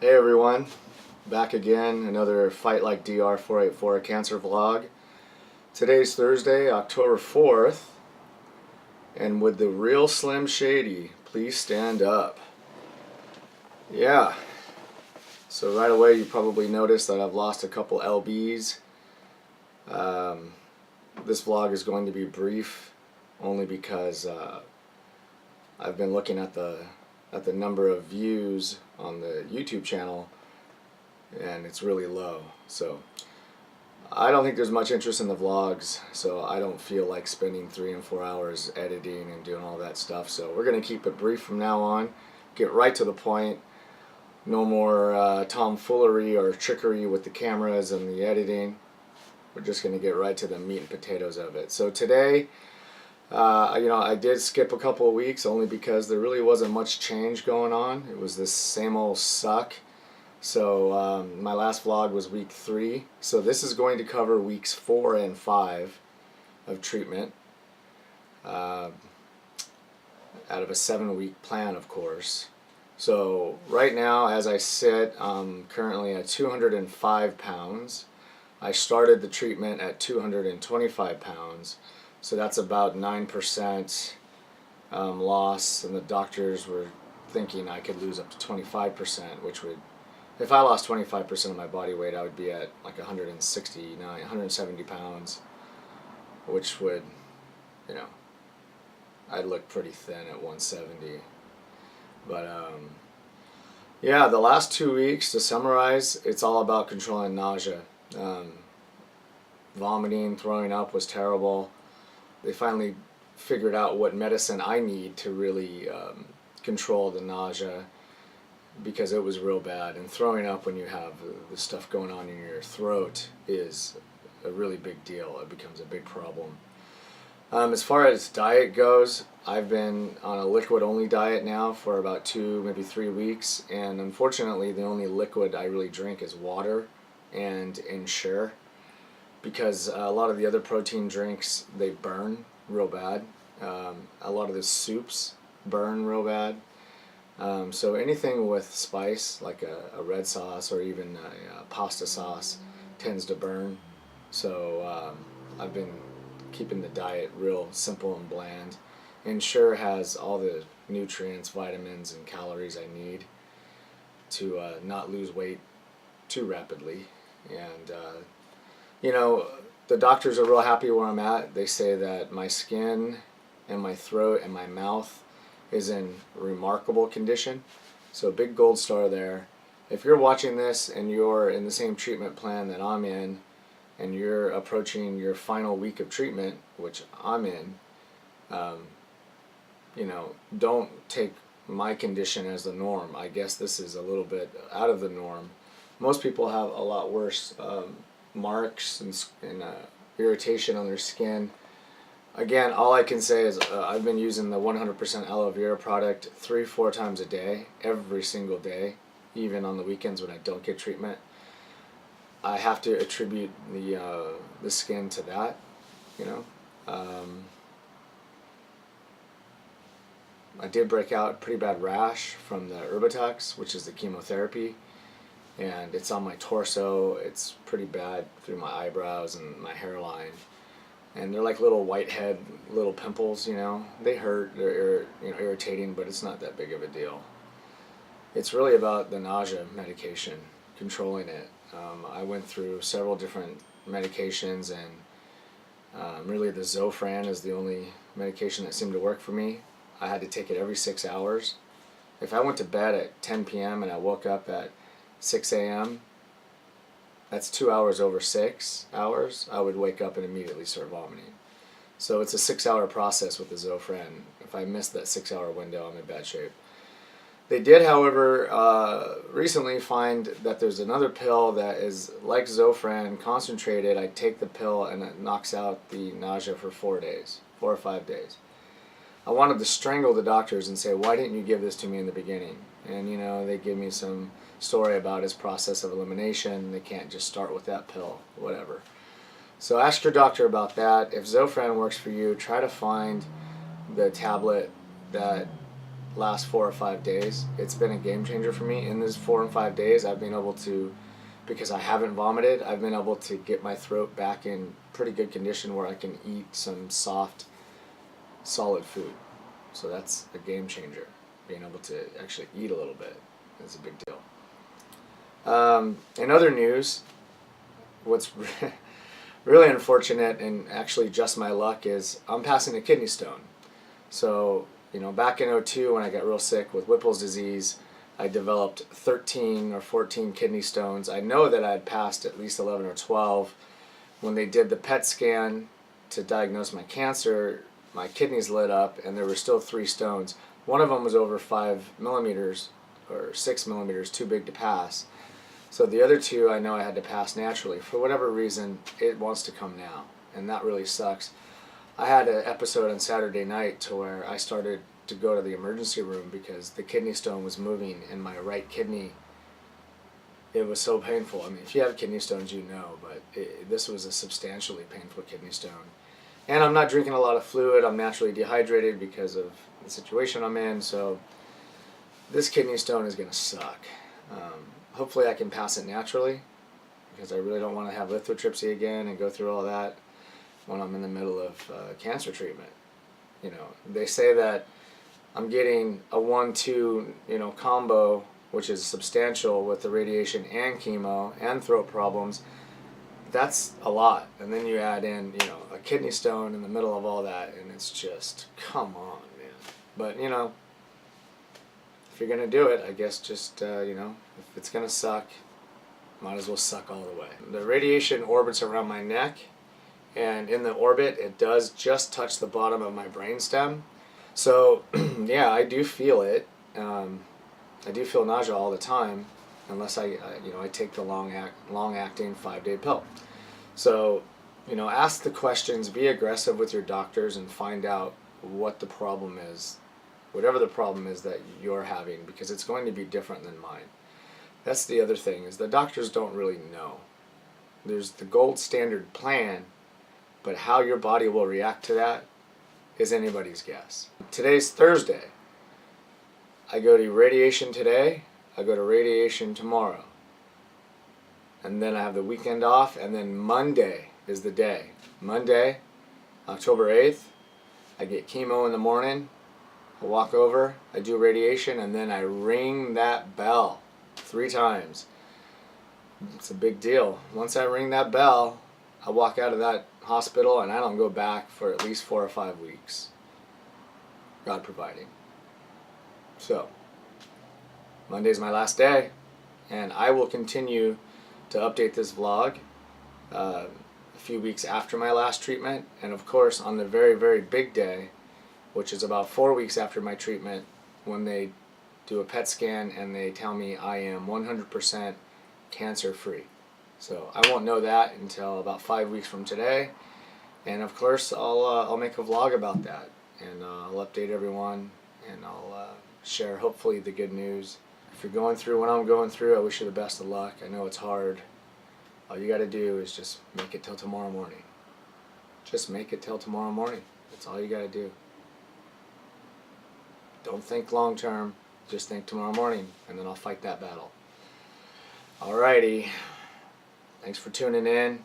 Hey everyone, back again, another Fight Like DR 484 cancer vlog. Today's Thursday, October 4th, and would the real Slim Shady please stand up? Yeah, so right away you probably noticed that I've lost a couple lbs. This vlog is going to be brief, only because I've been looking at the number of views on the YouTube channel, and it's really low. So I don't think there's much interest in the vlogs, so I don't feel like spending 3 and 4 hours editing and doing all that stuff. So we're going to keep it brief from now on, get right to the point. No more tomfoolery or trickery with the cameras and the editing. We're just going to get right to the meat and potatoes of it. So today, I did skip a couple of weeks only because there really wasn't much change going on. It was this same old suck. So my last vlog was week 3. So this is going to cover weeks 4 and 5 of treatment. Out of a 7-week plan, of course. So right now, as I sit, I'm currently at 205 pounds. I started the treatment at 225 pounds. So that's about 9% loss, and the doctors were thinking I could lose up to 25%, which would, if I lost 25% of my body weight, I would be at like 170 pounds, which would, I'd look pretty thin at 170. But yeah, the last 2 weeks, to summarize, it's all about controlling nausea. Vomiting, throwing up was terrible. They finally figured out what medicine I need to really control the nausea, because it was real bad. And throwing up when you have the stuff going on in your throat is a really big deal. It becomes a big problem. As far as diet goes, I've been on a liquid-only diet now for about 2, maybe 3 weeks, and unfortunately the only liquid I really drink is water and Ensure, because a lot of the other protein drinks, they burn real bad. A lot of the soups burn real bad. So anything with spice, like a red sauce or even a pasta sauce, tends to burn. So I've been keeping the diet real simple and bland. Ensure has all the nutrients, vitamins, and calories I need to not lose weight too rapidly. And the doctors are real happy where I'm at. They say that my skin and my throat and my mouth is in remarkable condition. So big gold star there. If you're watching this and you're in the same treatment plan that I'm in, and you're approaching your final week of treatment, which I'm in, don't take my condition as the norm. I guess this is a little bit out of the norm. Most people have a lot worse marks and irritation on their skin. Again, all I can say is I've been using the 100% aloe vera product 3-4 times a day, every single day, even on the weekends when I don't get treatment. I have to attribute the skin to that, I did break out a pretty bad rash from the Erbitux, which is the chemotherapy, and it's on my torso. It's pretty bad through my eyebrows and my hairline, and they're like little whitehead little pimples. They hurt, they're irritating, but it's not that big of a deal. It's really about the nausea medication, controlling it. I went through several different medications, and really the Zofran is the only medication that seemed to work for me. I had to take it every 6 hours. If I went to bed at 10 p.m. and I woke up at 6 a.m., that's 2 hours over 6 hours. I would wake up and immediately start vomiting. So it's a 6-hour process with the Zofran. If I missed that 6-hour window, I'm in bad shape. They did, however, recently find that there's another pill that is like Zofran, concentrated. I take the pill and it knocks out the nausea for 4 days, 4 or 5 days. I wanted to strangle the doctors and say, why didn't you give this to me in the beginning? And they give me some story about his process of elimination. They can't just start with that pill, whatever. So ask your doctor about that. If Zofran works for you, try to find the tablet that last 4 or 5 days. It's been a game changer for me. In these 4 and 5 days, I've been able to, because I haven't vomited, I've been able to get my throat back in pretty good condition where I can eat some soft, solid food. So that's a game changer. Being able to actually eat a little bit is a big deal. In other news, what's really unfortunate and actually just my luck is I'm passing a kidney stone. So, back in 2002 when I got real sick with Whipple's disease, I developed 13 or 14 kidney stones. I know that I had passed at least 11 or 12. When they did the PET scan to diagnose my cancer, my kidneys lit up and there were still 3 stones. One of them was over 5 millimeters or 6 millimeters, too big to pass. So the other 2 I know I had to pass naturally. For whatever reason, it wants to come now, and that really sucks. I had an episode on Saturday night to where I started to go to the emergency room because the kidney stone was moving in my right kidney. It was so painful. I mean, if you have kidney stones, you know, but this was a substantially painful kidney stone. And I'm not drinking a lot of fluid. I'm naturally dehydrated because of the situation I'm in, so this kidney stone is going to suck. Hopefully I can pass it naturally because I really don't want to have lithotripsy again and go through all that when I'm in the middle of cancer treatment. They say that I'm getting a 1-2 combo, which is substantial with the radiation and chemo and throat problems. That's a lot. And then you add in a kidney stone in the middle of all that, and it's just, come on, man. But if you're gonna do it, I guess just if it's gonna suck, might as well suck all the way. The radiation orbits around my neck, and in the orbit it does just touch the bottom of my brainstem. So yeah, I do feel it. I do feel nausea all the time, unless I take the long-acting 5-day pill. So ask the questions, be aggressive with your doctors, and find out what the problem is. Whatever the problem is that you're having, because it's going to be different than mine. That's the other thing, is the doctors don't really know. There's the gold standard plan, but how your body will react to that is anybody's guess. Today's Thursday. I go to radiation today, I go to radiation tomorrow. And then I have the weekend off, and then Monday is the day. Monday, October 8th, I get chemo in the morning. I walk over, I do radiation, and then I ring that bell 3 times. It's a big deal. Once I ring that bell, I walk out of that hospital and I don't go back for at least 4 or 5 weeks. God providing. So, Monday's my last day, and I will continue to update this vlog a few weeks after my last treatment, and of course on the very, very big day, which is about 4 weeks after my treatment, when they do a PET scan and they tell me I am 100% cancer-free. So I won't know that until about 5 weeks from today, and of course I'll make a vlog about that, and I'll update everyone, and I'll share hopefully the good news. If you're going through what I'm going through, I wish you the best of luck. I know it's hard. All you got to do is just make it till tomorrow morning. Just make it till tomorrow morning. That's all you got to do. Don't think long term, just think tomorrow morning, and then I'll fight that battle. Alrighty, thanks for tuning in.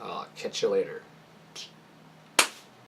I'll catch you later.